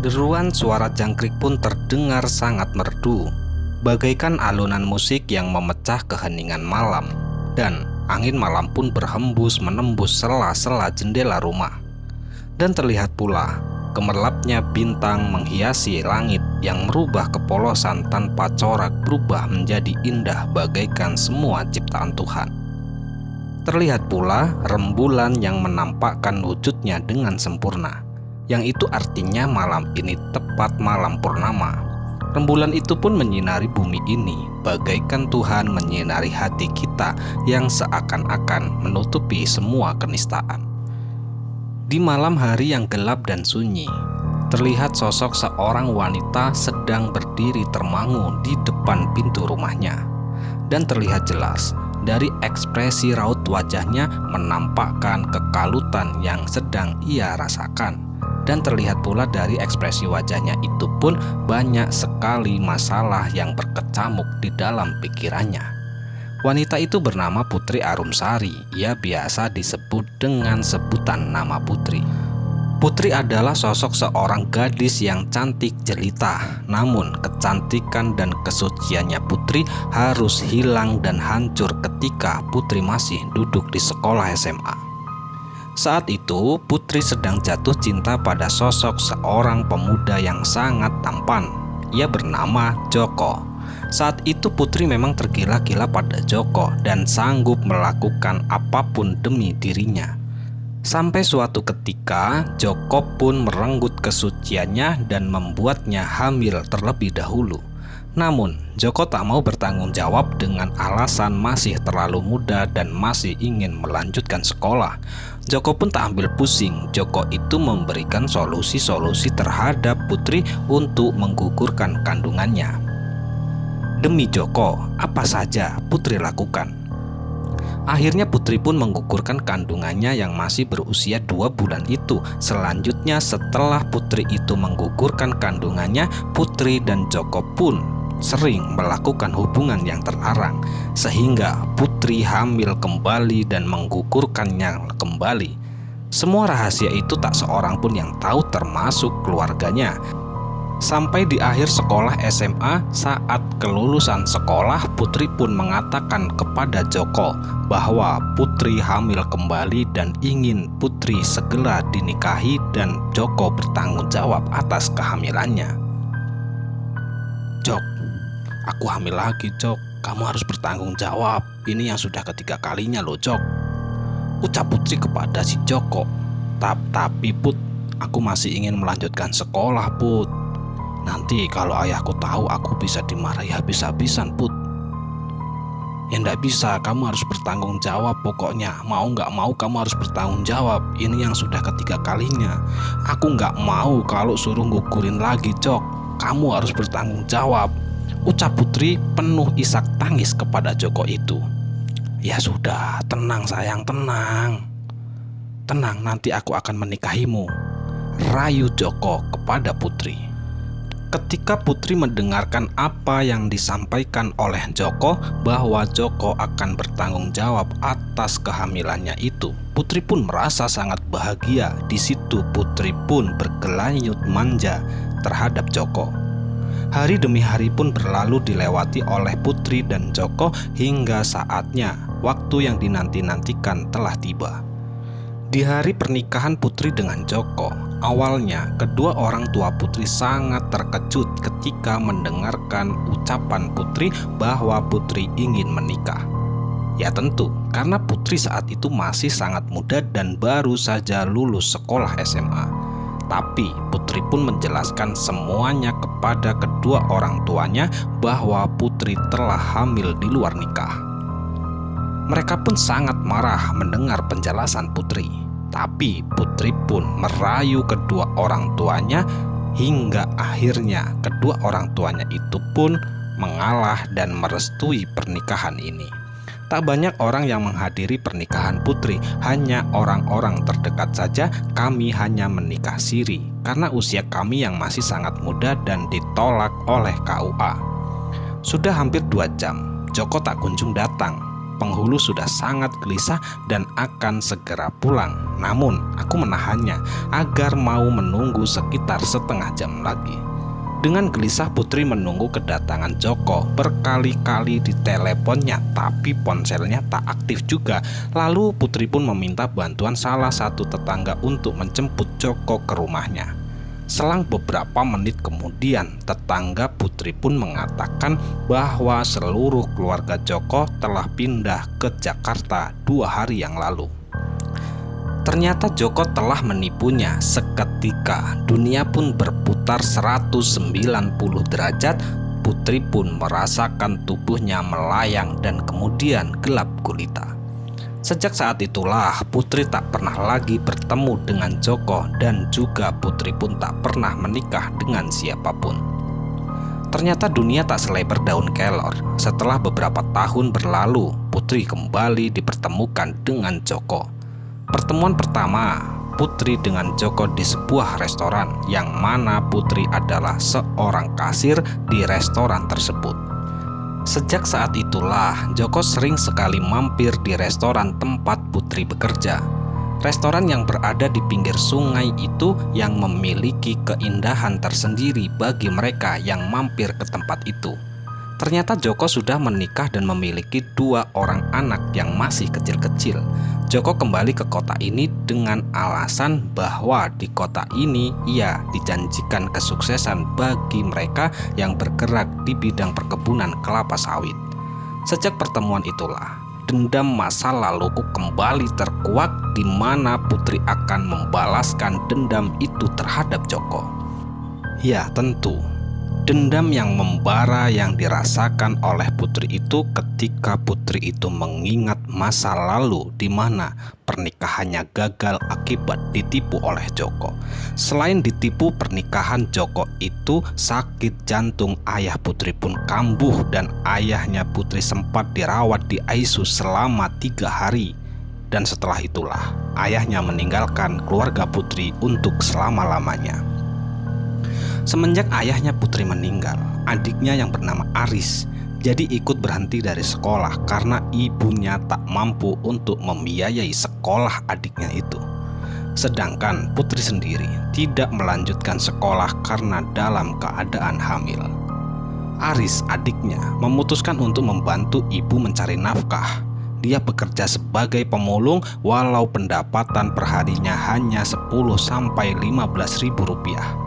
Deruan suara jangkrik pun terdengar sangat merdu, bagaikan alunan musik yang memecah keheningan malam, dan angin malam pun berhembus menembus sela-sela jendela rumah. Dan terlihat pula gemerlapnya bintang menghiasi langit yang merubah kepolosan tanpa corak berubah menjadi indah bagaikan semua ciptaan Tuhan. Terlihat pula rembulan yang menampakkan wujudnya dengan sempurna, yang itu artinya malam ini tepat malam purnama. Rembulan itu pun menyinari bumi ini, bagaikan Tuhan menyinari hati kita yang seakan-akan menutupi semua kenistaan. Di malam hari yang gelap dan sunyi, terlihat sosok seorang wanita sedang berdiri termangu di depan pintu rumahnya. Dan terlihat jelas dari ekspresi raut wajahnya menampakkan kekalutan yang sedang ia rasakan. Dan terlihat pula dari ekspresi wajahnya itu pun banyak sekali masalah yang berkecamuk di dalam pikirannya. Wanita itu bernama Putri Arumsari. Ia biasa disebut dengan sebutan nama Putri. Putri adalah sosok seorang gadis yang cantik jelita. Namun kecantikan dan kesuciannya Putri harus hilang dan hancur ketika Putri masih duduk di sekolah SMA. Saat itu Putri sedang jatuh cinta pada sosok seorang pemuda yang sangat tampan. Ia bernama Joko. Saat itu Putri memang tergila-gila pada Joko dan sanggup melakukan apapun demi dirinya. Sampai suatu ketika Joko pun merenggut kesuciannya dan membuatnya hamil terlebih dahulu. Namun Joko tak mau bertanggung jawab dengan alasan masih terlalu muda dan masih ingin melanjutkan sekolah. Joko pun tak ambil pusing. Joko itu memberikan solusi-solusi terhadap Putri untuk menggugurkan kandungannya. Demi Joko, apa saja Putri lakukan. Akhirnya Putri pun menggugurkan kandungannya yang masih berusia 2 bulan itu. Selanjutnya setelah Putri itu menggugurkan kandungannya, Putri dan Joko pun sering melakukan hubungan yang terlarang, sehingga Putri hamil kembali dan menggugurkannya kembali. Semua rahasia itu tak seorang pun yang tahu, termasuk keluarganya. Sampai di akhir sekolah SMA, saat kelulusan sekolah, Putri pun mengatakan kepada Joko bahwa Putri hamil kembali dan ingin Putri segera dinikahi dan Joko bertanggung jawab atas kehamilannya. "Jok, aku hamil lagi, Jok. Kamu harus bertanggung jawab. Ini yang sudah ketiga kalinya loh, Jok," ucap Putri kepada si Joko. Tapi Put, aku masih ingin melanjutkan sekolah, Put. Nanti kalau ayahku tahu aku bisa dimarahi habis-habisan, Put. "Ya ndak bisa, kamu harus bertanggung jawab pokoknya. Mau nggak mau kamu harus bertanggung jawab. Ini yang sudah ketiga kalinya. Aku nggak mau kalau suruh gugurin lagi, Jok. Kamu harus bertanggung jawab," ucap Putri penuh isak tangis kepada Joko itu. "Ya sudah, tenang sayang, tenang. Tenang, nanti aku akan menikahimu," rayu Joko kepada Putri. Ketika Putri mendengarkan apa yang disampaikan oleh Joko bahwa Joko akan bertanggung jawab atas kehamilannya itu, Putri pun merasa sangat bahagia. Di situ Putri pun bergelayut manja terhadap Joko. Hari demi hari pun berlalu dilewati oleh Putri dan Joko hingga saatnya waktu yang dinanti-nantikan telah tiba. Di hari pernikahan Putri dengan Joko, awalnya kedua orang tua Putri sangat terkejut ketika mendengarkan ucapan Putri bahwa Putri ingin menikah. Ya tentu, karena Putri saat itu masih sangat muda dan baru saja lulus sekolah SMA. Tapi Putri pun menjelaskan semuanya kepada kedua orang tuanya bahwa Putri telah hamil di luar nikah. Mereka pun sangat marah mendengar penjelasan Putri. Tapi Putri pun merayu kedua orang tuanya hingga akhirnya kedua orang tuanya itu pun mengalah dan merestui pernikahan ini. Tak banyak orang yang menghadiri pernikahan Putri, hanya orang-orang terdekat saja. Kami hanya menikah siri karena usia kami yang masih sangat muda dan ditolak oleh KUA. Sudah hampir 2 jam, Joko tak kunjung datang. penghulu sudah sangat gelisah dan akan segera pulang. Namun, aku menahannya agar mau menunggu sekitar setengah jam lagi. Dengan gelisah Putri menunggu kedatangan Joko. Berkali-kali diteleponnya, tapi ponselnya tak aktif juga. Lalu Putri pun meminta bantuan salah satu tetangga untuk menjemput Joko ke rumahnya. Selang beberapa menit kemudian, tetangga Putri pun mengatakan bahwa seluruh keluarga Joko telah pindah ke Jakarta 2 hari yang lalu. Ternyata Joko telah menipunya. Seketika dunia pun berputar 190 derajat. Putri pun merasakan tubuhnya melayang dan kemudian gelap gulita. Sejak saat itulah Putri tak pernah lagi bertemu dengan Joko, dan juga Putri pun tak pernah menikah dengan siapapun. Ternyata dunia tak selebar daun kelor. Setelah beberapa tahun berlalu, Putri kembali dipertemukan dengan Joko. Pertemuan pertama Putri dengan Joko di sebuah restoran, yang mana Putri adalah seorang kasir di restoran tersebut. Sejak saat itulah Joko sering sekali mampir di restoran tempat Putri bekerja. Restoran yang berada di pinggir sungai itu yang memiliki keindahan tersendiri bagi mereka yang mampir ke tempat itu. Ternyata Joko sudah menikah dan memiliki 2 orang anak yang masih kecil-kecil. Joko kembali ke kota ini dengan alasan bahwa di kota ini ia dijanjikan kesuksesan bagi mereka yang bergerak di bidang perkebunan kelapa sawit. Sejak pertemuan itulah, dendam masa laluku kembali terkuak, di mana Putri akan membalaskan dendam itu terhadap Joko. Ya, tentu dendam yang membara yang dirasakan oleh Putri itu ketika Putri itu mengingat masa lalu di mana pernikahannya gagal akibat ditipu oleh Joko. Selain ditipu pernikahan Joko itu, sakit jantung ayah Putri pun kambuh dan ayahnya Putri sempat dirawat di ICU selama 3 hari. Dan setelah itulah ayahnya meninggalkan keluarga Putri untuk selama-lamanya. Semenjak ayahnya Putri meninggal, adiknya yang bernama Aris jadi ikut berhenti dari sekolah karena ibunya tak mampu untuk membiayai sekolah adiknya itu. Sedangkan Putri sendiri tidak melanjutkan sekolah karena dalam keadaan hamil. Aris, adiknya, memutuskan untuk membantu ibu mencari nafkah. Dia bekerja sebagai pemulung walau pendapatan perharinya hanya 10-15 ribu rupiah.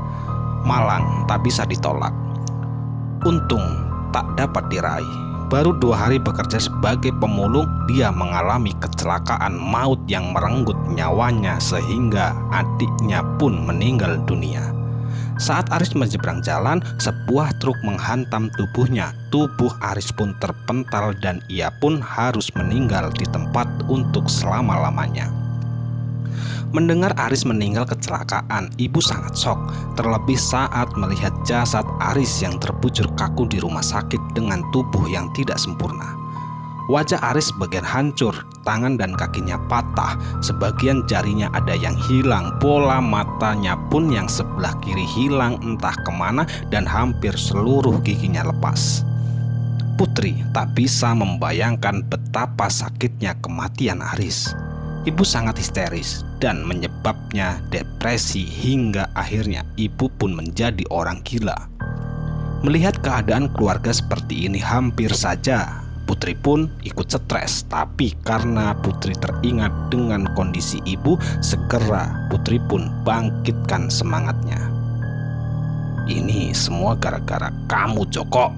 Malang tak bisa ditolak. Untung tak dapat diraih. Baru 2 hari bekerja sebagai pemulung, dia mengalami kecelakaan maut yang merenggut nyawanya sehingga adiknya pun meninggal dunia. Saat Aris menyeberang jalan, sebuah truk menghantam tubuhnya. Tubuh Aris pun terpental dan ia pun harus meninggal di tempat untuk selama-lamanya. Mendengar Aris meninggal kecelakaan, ibu sangat shock, terlebih saat melihat jasad Aris yang terbujur kaku di rumah sakit dengan tubuh yang tidak sempurna. Wajah Aris sebagian hancur, tangan dan kakinya patah, sebagian jarinya ada yang hilang, bola matanya pun yang sebelah kiri hilang entah kemana dan hampir seluruh giginya lepas. Putri tak bisa membayangkan betapa sakitnya kematian Aris. Ibu sangat histeris dan menyebabnya depresi hingga akhirnya ibu pun menjadi orang gila. Melihat keadaan keluarga seperti ini hampir saja Putri pun ikut stres, tapi karena Putri teringat dengan kondisi ibu, segera Putri pun bangkitkan semangatnya. Ini semua gara-gara kamu, Joko.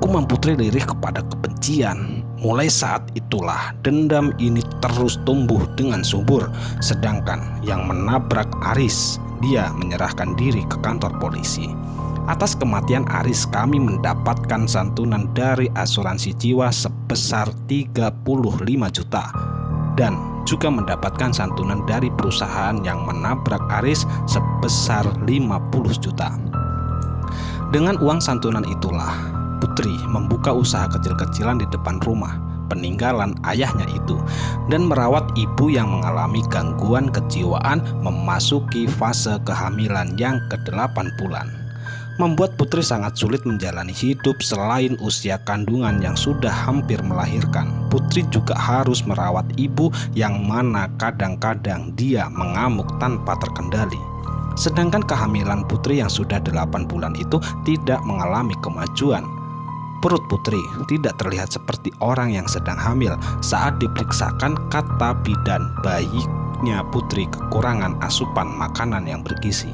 Kuman Putri lirih kepada kebencian. Mulai saat itulah dendam ini terus tumbuh dengan subur. Sedangkan yang menabrak Aris, dia menyerahkan diri ke kantor polisi. Atas kematian Aris, kami mendapatkan santunan dari asuransi jiwa sebesar 35 juta dan juga mendapatkan santunan dari perusahaan yang menabrak Aris sebesar 50 juta. Dengan uang santunan itulah Putri membuka usaha kecil-kecilan di depan rumah peninggalan ayahnya itu dan merawat ibu yang mengalami gangguan kejiwaan memasuki fase kehamilan yang ke-8 bulan. membuat Putri sangat sulit menjalani hidup. Selain usia kandungan yang sudah hampir melahirkan, Putri juga harus merawat ibu yang mana kadang-kadang dia mengamuk tanpa terkendali. Sedangkan kehamilan Putri yang sudah 8 bulan itu tidak mengalami kemajuan. Perut Putri tidak terlihat seperti orang yang sedang hamil. Saat diperiksakan, kata bidan bayinya Putri kekurangan asupan makanan yang bergizi.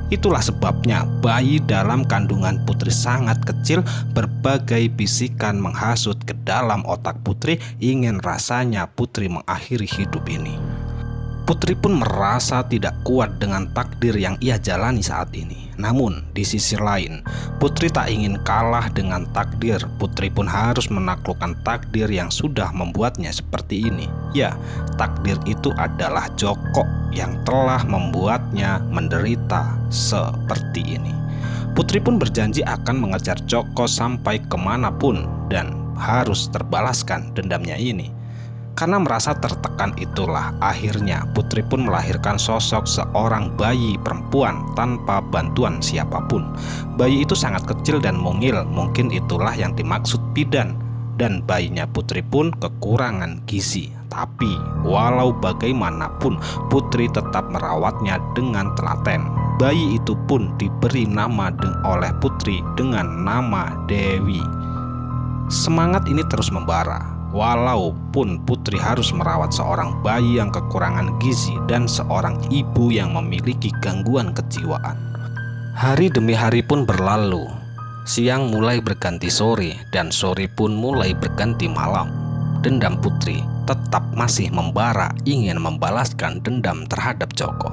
Itulah sebabnya bayi dalam kandungan Putri sangat kecil. Berbagai bisikan menghasut ke dalam otak Putri, ingin rasanya Putri mengakhiri hidup ini. Putri pun merasa tidak kuat dengan takdir yang ia jalani saat ini. Namun di sisi lain, Putri tak ingin kalah dengan takdir. Putri pun harus menaklukkan takdir yang sudah membuatnya seperti ini. Ya, takdir itu adalah Joko yang telah membuatnya menderita seperti ini. Putri pun berjanji akan mengejar Joko sampai kemanapun dan harus terbalaskan dendamnya ini. Karena merasa tertekan itulah akhirnya Putri pun melahirkan sosok seorang bayi perempuan tanpa bantuan siapapun. Bayi itu sangat kecil dan mungil, mungkin itulah yang dimaksud bidan. Dan bayinya Putri pun kekurangan gizi. Tapi walau bagaimanapun Putri tetap merawatnya dengan telaten. Bayi itu pun diberi nama oleh Putri dengan nama Dewi. Semangat ini terus membara. Walaupun Putri harus merawat seorang bayi yang kekurangan gizi dan seorang ibu yang memiliki gangguan kejiwaan. Hari demi hari pun berlalu. Siang mulai berganti sore dan sore pun mulai berganti malam. Dendam Putri tetap masih membara, ingin membalaskan dendam terhadap Joko.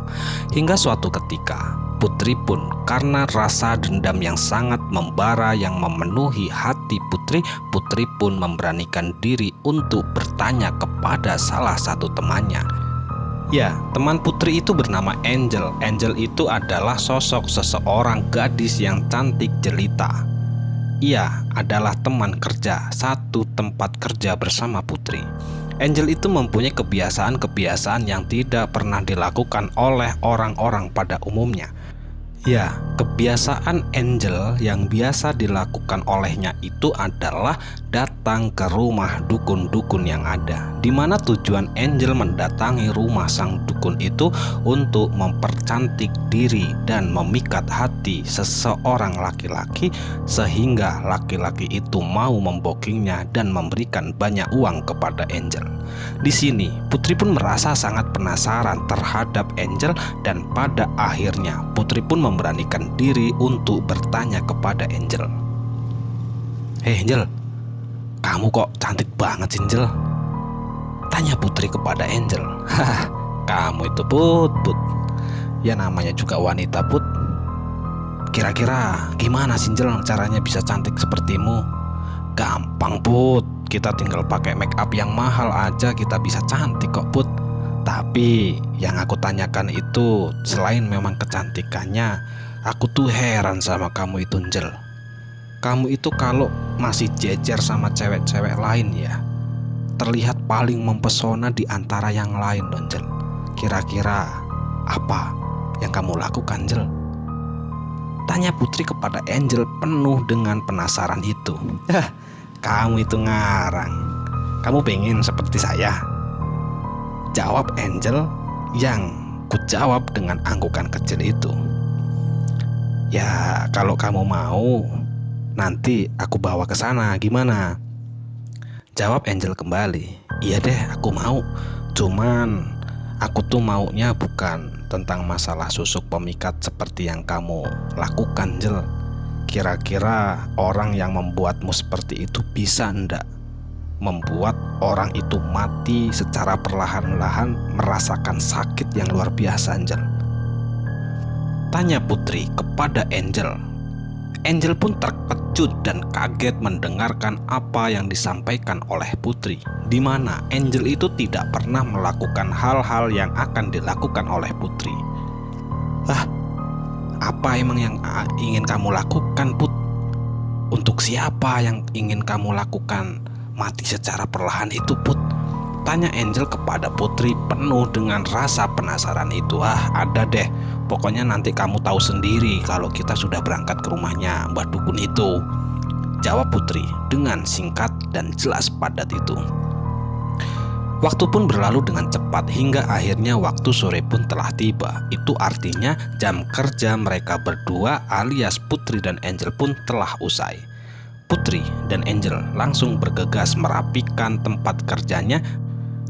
Hingga suatu ketika Putri pun karena rasa dendam yang sangat membara yang memenuhi hati Putri, Putri pun memberanikan diri untuk bertanya kepada salah satu temannya. Ya, teman Putri itu bernama Angel. Angel itu adalah sosok seseorang gadis yang cantik jelita. Ia adalah teman kerja, satu tempat kerja bersama Putri. Angel itu mempunyai kebiasaan-kebiasaan yang tidak pernah dilakukan oleh orang-orang pada umumnya. Ya, kebiasaan Angel yang biasa dilakukan olehnya itu adalah datang ke rumah dukun-dukun yang ada, di mana tujuan Angel mendatangi rumah sang dukun itu untuk mempercantik diri dan memikat hati seseorang laki-laki sehingga laki-laki itu mau membokingnya dan memberikan banyak uang kepada Angel. Di sini Putri pun merasa sangat penasaran terhadap Angel dan pada akhirnya Putri pun memberanikan diri untuk bertanya kepada Angel. "Hei Angel, kamu kok cantik banget sih Angel?" tanya Putri kepada Angel. "Hah, kamu itu Put. Ya namanya juga wanita Put. Kira-kira gimana sih Angel caranya bisa cantik sepertimu?" "Gampang Put, kita tinggal pakai make up yang mahal aja kita bisa cantik kok Put. Tapi yang aku tanyakan itu selain memang kecantikannya, aku tuh heran sama kamu itu Angel. Kamu itu kalau masih jejer sama cewek-cewek lain ya, terlihat paling mempesona di antara yang lain loh Angel. Kira-kira apa yang kamu lakukan Angel?" tanya Putri kepada Angel penuh dengan penasaran itu. "Kamu itu ngarang. Kamu pengen seperti saya?" jawab Angel yang kujawab dengan anggukan kecil itu. "Ya kalau kamu mau, nanti aku bawa ke sana, gimana?" jawab Angel kembali. "Iya deh, aku mau. Cuman aku tuh maunya bukan tentang masalah susuk pemikat seperti yang kamu lakukan Angel. Kira-kira orang yang membuatmu seperti itu bisa ndak membuat orang itu mati secara perlahan-lahan merasakan sakit yang luar biasa Angel?" tanya Putri kepada Angel. Angel pun terkejut dan kaget mendengarkan apa yang disampaikan oleh Putri, di mana Angel itu tidak pernah melakukan hal-hal yang akan dilakukan oleh Putri. Apa emang yang ingin kamu lakukan Put? Untuk siapa yang ingin kamu lakukan mati secara perlahan itu Put? Tanya Angel kepada Putri penuh dengan rasa penasaran itu. Ada deh, pokoknya nanti kamu tahu sendiri kalau kita sudah berangkat ke rumahnya Mbah Dukun itu, jawab Putri dengan singkat dan jelas padat itu. Waktu pun berlalu dengan cepat hingga akhirnya waktu sore pun telah tiba. Itu artinya jam kerja mereka berdua alias Putri dan Angel pun telah usai. Putri dan Angel langsung bergegas merapikan tempat kerjanya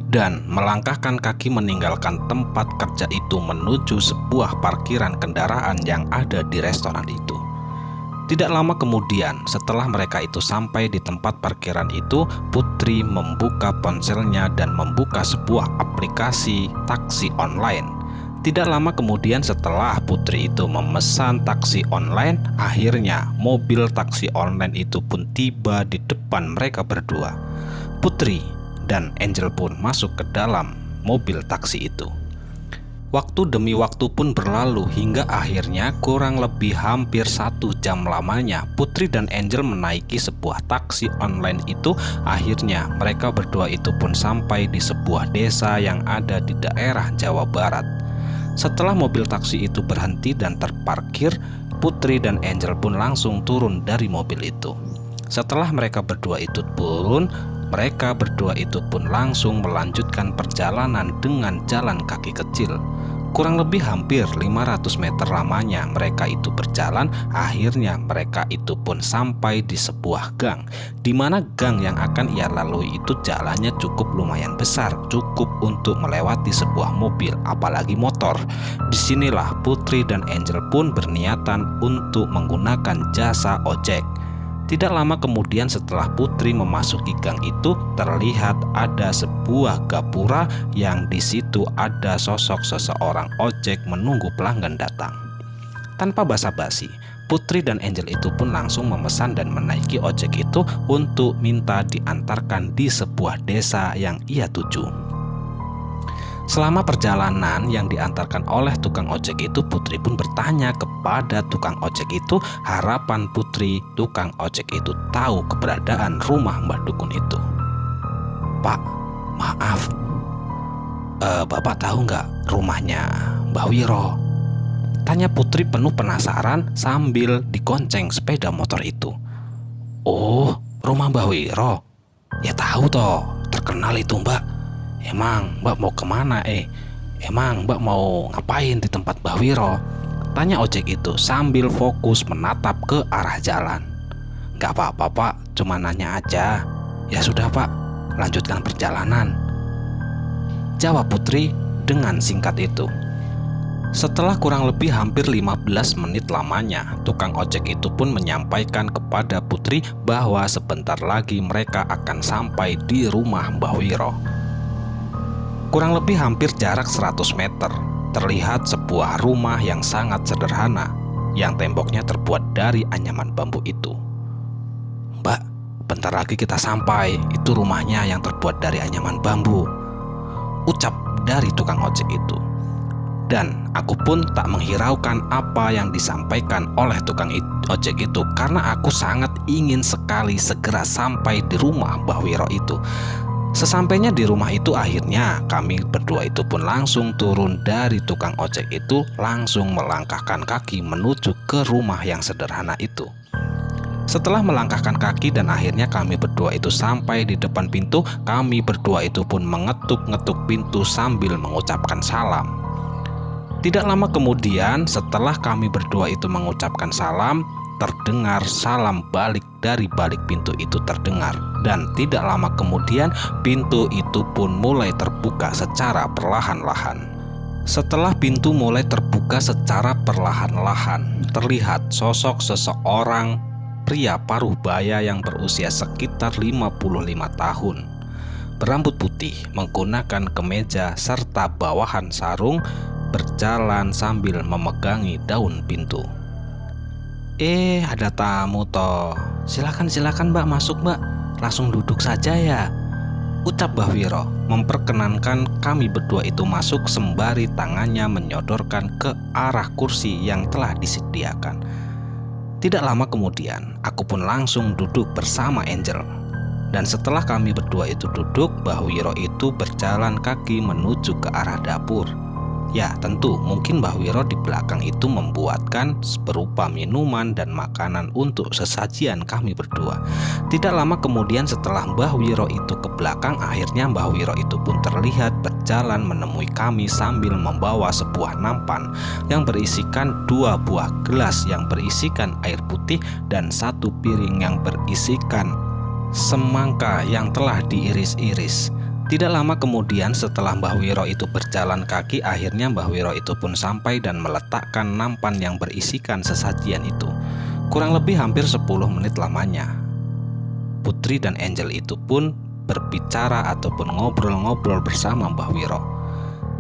dan melangkahkan kaki meninggalkan tempat kerja itu menuju sebuah parkiran kendaraan yang ada di restoran itu. Tidak lama kemudian, setelah mereka itu sampai di tempat parkiran itu, Putri membuka ponselnya dan membuka sebuah aplikasi taksi online. Tidak lama kemudian setelah Putri itu memesan taksi online, akhirnya mobil taksi online itu pun tiba di depan mereka berdua. Putri dan Angel pun masuk ke dalam mobil taksi itu. Waktu demi waktu pun berlalu hingga akhirnya kurang lebih hampir 1 jam lamanya Putri dan Angel menaiki sebuah taksi online itu. Akhirnya mereka berdua itu pun sampai di sebuah desa yang ada di daerah Jawa Barat. Setelah mobil taksi itu berhenti dan terparkir, Putri dan Angel pun langsung turun dari mobil itu. Setelah mereka berdua itu turun, mereka berdua itu pun langsung melanjutkan perjalanan dengan jalan kaki kecil. Kurang lebih hampir 500 meter lamanya mereka itu berjalan. Akhirnya mereka itu pun sampai di sebuah gang, di mana gang yang akan ia lalui itu jalannya cukup lumayan besar, cukup untuk melewati sebuah mobil, apalagi motor. Disinilah Putri dan Angel pun berniatan untuk menggunakan jasa ojek. Tidak lama kemudian setelah Putri memasuki gang itu, terlihat ada sebuah gapura yang di situ ada sosok seseorang ojek menunggu pelanggan datang. Tanpa basa-basi, Putri dan Angel itu pun langsung memesan dan menaiki ojek itu untuk minta diantarkan di sebuah desa yang ia tuju. Selama perjalanan yang diantarkan oleh tukang ojek itu, Putri pun bertanya kepada tukang ojek itu, harapan Putri tukang ojek itu tahu keberadaan rumah Mbah Dukun itu. "Pak, maaf, Bapak tahu nggak rumahnya Mbah Wiro?" tanya Putri penuh penasaran sambil digonceng sepeda motor itu. "Oh, rumah Mbah Wiro? Ya tahu toh, terkenal itu Mbak. Emang Mbak mau kemana? Emang Mbak mau ngapain di tempat Mbah Wiro?" tanya ojek itu sambil fokus menatap ke arah jalan. "Gak apa-apa Pak, cuma nanya aja." "Ya sudah Pak, lanjutkan perjalanan," jawab Putri dengan singkat itu. Setelah kurang lebih hampir 15 menit lamanya, tukang ojek itu pun menyampaikan kepada Putri bahwa sebentar lagi mereka akan sampai di rumah Mbah Wiro. Kurang lebih hampir jarak 100 meter, terlihat sebuah rumah yang sangat sederhana, yang temboknya terbuat dari anyaman bambu itu. "Mbak, bentar lagi kita sampai, itu rumahnya yang terbuat dari anyaman bambu," ucap dari tukang ojek itu. Dan aku pun tak menghiraukan apa yang disampaikan oleh tukang ojek itu, karena aku sangat ingin sekali segera sampai di rumah Mbah Wiro itu. Sesampainya di rumah itu, akhirnya kami berdua itu pun langsung turun dari tukang ojek itu, langsung melangkahkan kaki menuju ke rumah yang sederhana itu. Setelah melangkahkan kaki dan akhirnya kami berdua itu sampai di depan pintu, kami berdua itu pun mengetuk-ngetuk pintu sambil mengucapkan salam. Tidak lama kemudian setelah kami berdua itu mengucapkan salam, terdengar salam balik dari balik pintu itu terdengar. Dan tidak lama kemudian pintu itu pun mulai terbuka secara perlahan-lahan. Setelah pintu mulai terbuka secara perlahan-lahan, terlihat sosok seseorang pria paruh baya yang berusia sekitar 55 tahun. Berambut putih, menggunakan kemeja serta bawahan sarung, berjalan sambil memegangi daun pintu. Ada tamu toh. Silakan Mbak, masuk Mbak. Langsung duduk saja ya," ucap Mbah Wiro memperkenankan kami berdua itu masuk sembari tangannya menyodorkan ke arah kursi yang telah disediakan. Tidak lama kemudian aku pun langsung duduk bersama Angel. Dan setelah kami berdua itu duduk, Mbah Wiro itu berjalan kaki menuju ke arah dapur. Ya tentu mungkin Mbah Wiro di belakang itu membuatkan berupa minuman dan makanan untuk sesajian kami berdua. Tidak lama kemudian setelah Mbah Wiro itu ke belakang, akhirnya Mbah Wiro itu pun terlihat berjalan menemui kami sambil membawa sebuah nampan yang berisikan 2 buah gelas yang berisikan air putih dan 1 piring yang berisikan semangka yang telah diiris-iris. Tidak lama kemudian setelah Mbah Wiro itu berjalan kaki, akhirnya Mbah Wiro itu pun sampai dan meletakkan nampan yang berisikan sesajian itu. Kurang lebih hampir 10 menit lamanya. Putri dan Angel itu pun berbicara ataupun ngobrol-ngobrol bersama Mbah Wiro.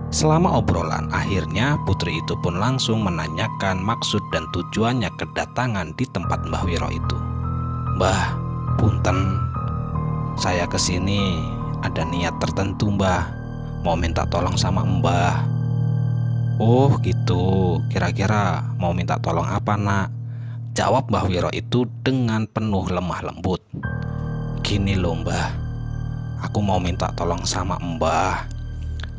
Selama obrolan, akhirnya Putri itu pun langsung menanyakan maksud dan tujuannya kedatangan di tempat Mbah Wiro itu. "Mbah, punten, saya kesini ada niat tertentu Mbah, mau minta tolong sama Mbah." "Oh gitu, kira-kira mau minta tolong apa nak?" jawab Mbah Wiro itu dengan penuh lemah lembut. "Gini loh Mbah, aku mau minta tolong sama Mbah.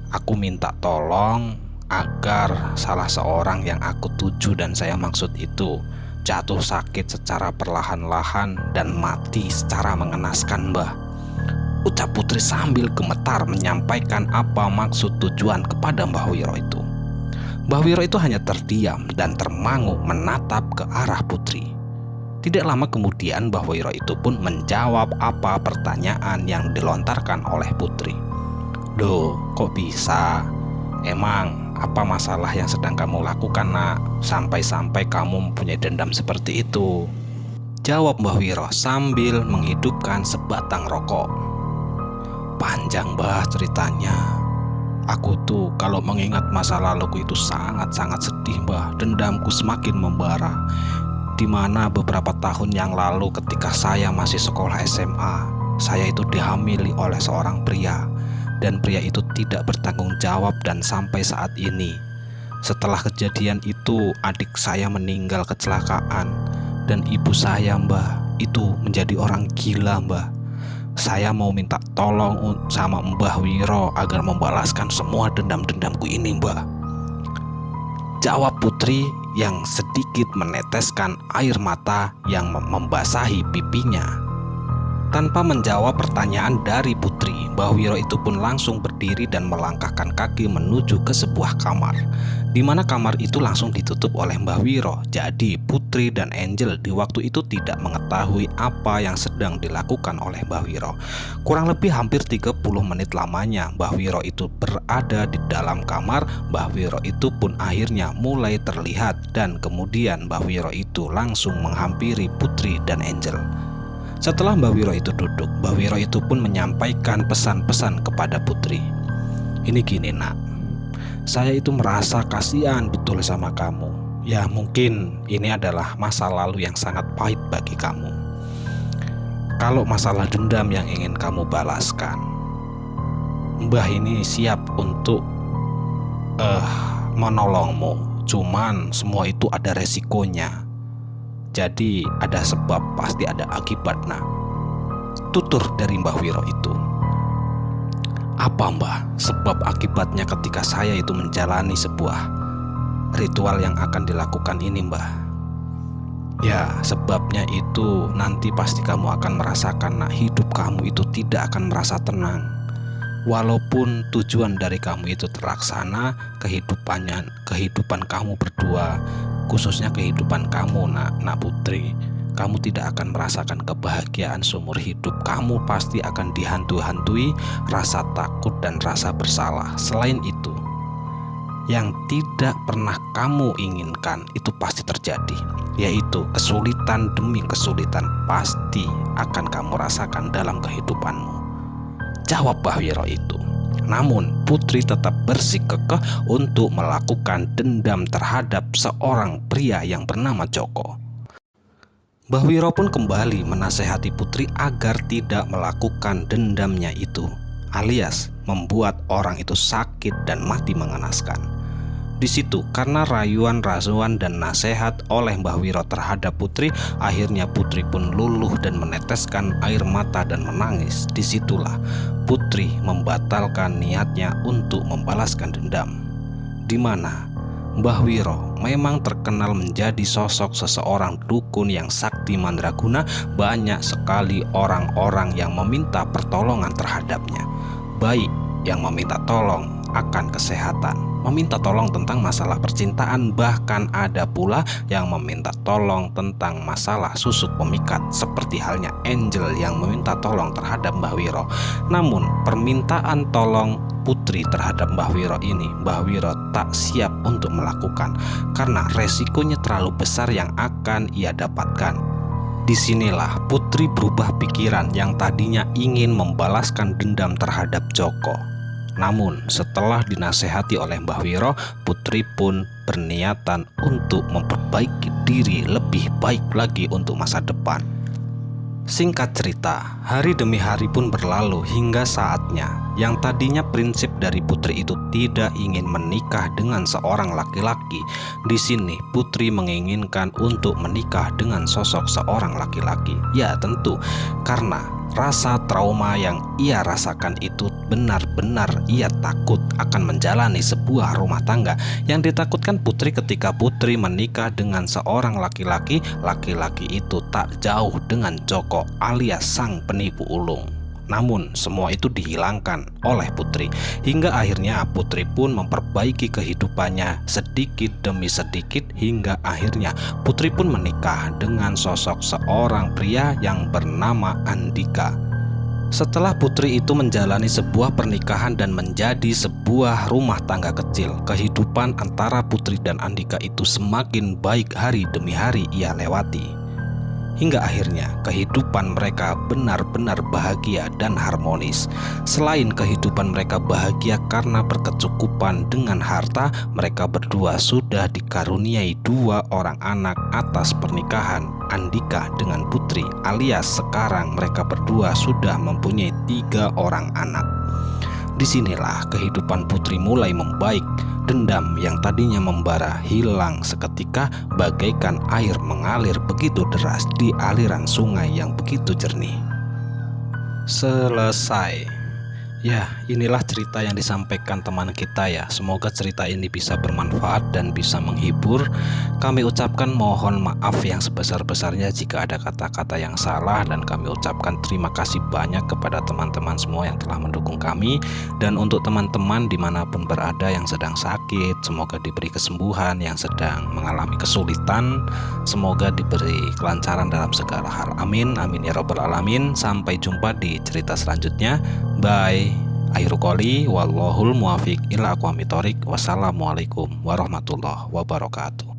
Aku minta tolong agar salah seorang yang aku tuju dan saya maksud itu jatuh sakit secara perlahan-lahan dan mati secara mengenaskan Mbah," ucap Putri sambil gemetar menyampaikan apa maksud tujuan kepada Mbah Wiro itu. Mbah Wiro itu hanya terdiam dan termangu menatap ke arah Putri. Tidak lama kemudian Mbah Wiro itu pun menjawab apa pertanyaan yang dilontarkan oleh Putri. "Loh, kok bisa? Emang apa masalah yang sedang kamu lakukan nak, sampai-sampai kamu mempunyai dendam seperti itu?" jawab Mbah Wiro sambil menghidupkan sebatang rokok. "Panjang Mbah ceritanya. Aku tuh kalau mengingat masa laluku itu sangat-sangat sedih Mbah. Dendamku semakin membara. Dimana beberapa tahun yang lalu ketika saya masih sekolah SMA, saya itu dihamili oleh seorang pria. Dan pria itu tidak bertanggung jawab dan sampai saat ini. Setelah kejadian itu adik saya meninggal kecelakaan. Dan ibu saya Mbah itu menjadi orang gila Mbah. Saya mau minta tolong sama Mbah Wiro agar membalaskan semua dendam-dendamku ini Mbah," jawab Putri yang sedikit meneteskan air mata yang membasahi pipinya. Tanpa menjawab pertanyaan dari Putri, Mbah Wiro itu pun langsung berdiri dan melangkahkan kaki menuju ke sebuah kamar, di mana kamar itu langsung ditutup oleh Mbah Wiro. Jadi Putri dan Angel di waktu itu tidak mengetahui apa yang sedang dilakukan oleh Mbah Wiro. Kurang lebih hampir 30 menit lamanya Mbah Wiro itu berada di dalam kamar. Mbah Wiro itu pun akhirnya mulai terlihat dan kemudian Mbah Wiro itu langsung menghampiri Putri dan Angel. Setelah Mbah Wiro itu duduk, Mbah Wiro itu pun menyampaikan pesan-pesan kepada Putri. "Ini gini nak, saya itu merasa kasihan betul sama kamu. Ya mungkin ini adalah masa lalu yang sangat pahit bagi kamu. Kalau masalah dendam yang ingin kamu balaskan, Mbah ini siap untuk menolongmu. Cuman semua itu ada resikonya. Jadi ada sebab pasti ada akibat nak," tutur dari Mbah Wiro itu. "Apa Mbah sebab akibatnya ketika saya itu menjalani sebuah ritual yang akan dilakukan ini Mbah?" "Ya sebabnya itu nanti pasti kamu akan merasakan nak, hidup kamu itu tidak akan merasa tenang. Walaupun tujuan dari kamu itu terlaksana, kehidupan kamu berdua, khususnya kehidupan kamu nak Putri, kamu tidak akan merasakan kebahagiaan seumur hidup. Kamu pasti akan dihantui rasa takut dan rasa bersalah. Selain itu, yang tidak pernah kamu inginkan itu pasti terjadi, yaitu kesulitan demi kesulitan pasti akan kamu rasakan dalam kehidupanmu," jawab Mbah Wiro itu. Namun Putri tetap bersikukuh untuk melakukan dendam terhadap seorang pria yang bernama Joko. Mbah Wiro pun kembali menasehati Putri agar tidak melakukan dendamnya itu, alias membuat orang itu sakit dan mati mengenaskan. Di situ karena rayuan-rasuan dan nasihat oleh Mbah Wiro terhadap Putri, akhirnya Putri pun luluh dan meneteskan air mata dan menangis. Disitulah Putri membatalkan niatnya untuk membalaskan dendam, di mana Mbah Wiro memang terkenal menjadi sosok seseorang dukun yang sakti mandraguna. Banyak sekali orang-orang yang meminta pertolongan terhadapnya, baik yang meminta tolong akan kesehatan, meminta tolong tentang masalah percintaan, bahkan ada pula yang meminta tolong tentang masalah susuk pemikat, seperti halnya Angel yang meminta tolong terhadap Mbah Wiro. Namun permintaan tolong Putri terhadap Mbah Wiro ini, Mbah Wiro tak siap untuk melakukan karena resikonya terlalu besar yang akan ia dapatkan. Disinilah Putri berubah pikiran yang tadinya ingin membalaskan dendam terhadap Joko. Namun setelah dinasehati oleh Mbah Wiro, Putri pun berniatan untuk memperbaiki diri lebih baik lagi untuk masa depan. Singkat cerita, hari demi hari pun berlalu hingga saatnya yang tadinya prinsip dari Putri itu tidak ingin menikah dengan seorang laki-laki. Di sini Putri menginginkan untuk menikah dengan sosok seorang laki-laki. Ya tentu karena rasa trauma yang ia rasakan itu benar-benar ia takut akan menjalani sebuah rumah tangga. Yang ditakutkan Putri ketika Putri menikah dengan seorang laki-laki, laki-laki itu tak jauh dengan Joko alias sang penipu ulung. Namun semua itu dihilangkan oleh Putri, hingga akhirnya Putri pun memperbaiki kehidupannya sedikit demi sedikit, hingga akhirnya Putri pun menikah dengan sosok seorang pria yang bernama Andika. Setelah Putri itu menjalani sebuah pernikahan dan menjadi sebuah rumah tangga kecil, kehidupan antara Putri dan Andika itu semakin baik hari demi hari ia lewati. Hingga akhirnya kehidupan mereka benar-benar bahagia dan harmonis. Selain kehidupan mereka bahagia karena berkecukupan dengan harta, mereka berdua sudah dikaruniai 2 orang anak atas pernikahan Andika dengan Putri, alias sekarang mereka berdua sudah mempunyai 3 orang anak. Disinilah kehidupan Putri mulai membaik. Dendam yang tadinya membara hilang seketika bagaikan air mengalir begitu deras di aliran sungai yang begitu jernih. Selesai. Ya, inilah cerita yang disampaikan teman kita ya. Semoga cerita ini bisa bermanfaat dan bisa menghibur. Kami ucapkan mohon maaf yang sebesar-besarnya jika ada kata-kata yang salah, dan kami ucapkan terima kasih banyak kepada teman-teman semua yang telah mendukung kami. Dan untuk teman-teman dimanapun berada yang sedang sakit, semoga diberi kesembuhan. Yang sedang mengalami kesulitan, semoga diberi kelancaran dalam segala hal. Amin, amin ya robbal alamin. Sampai jumpa di cerita selanjutnya. Bye. Akhirul qouli wallahul muwaffiq ila aqwamit thoriq. Wassalamualaikum warahmatullahi wabarakatuh.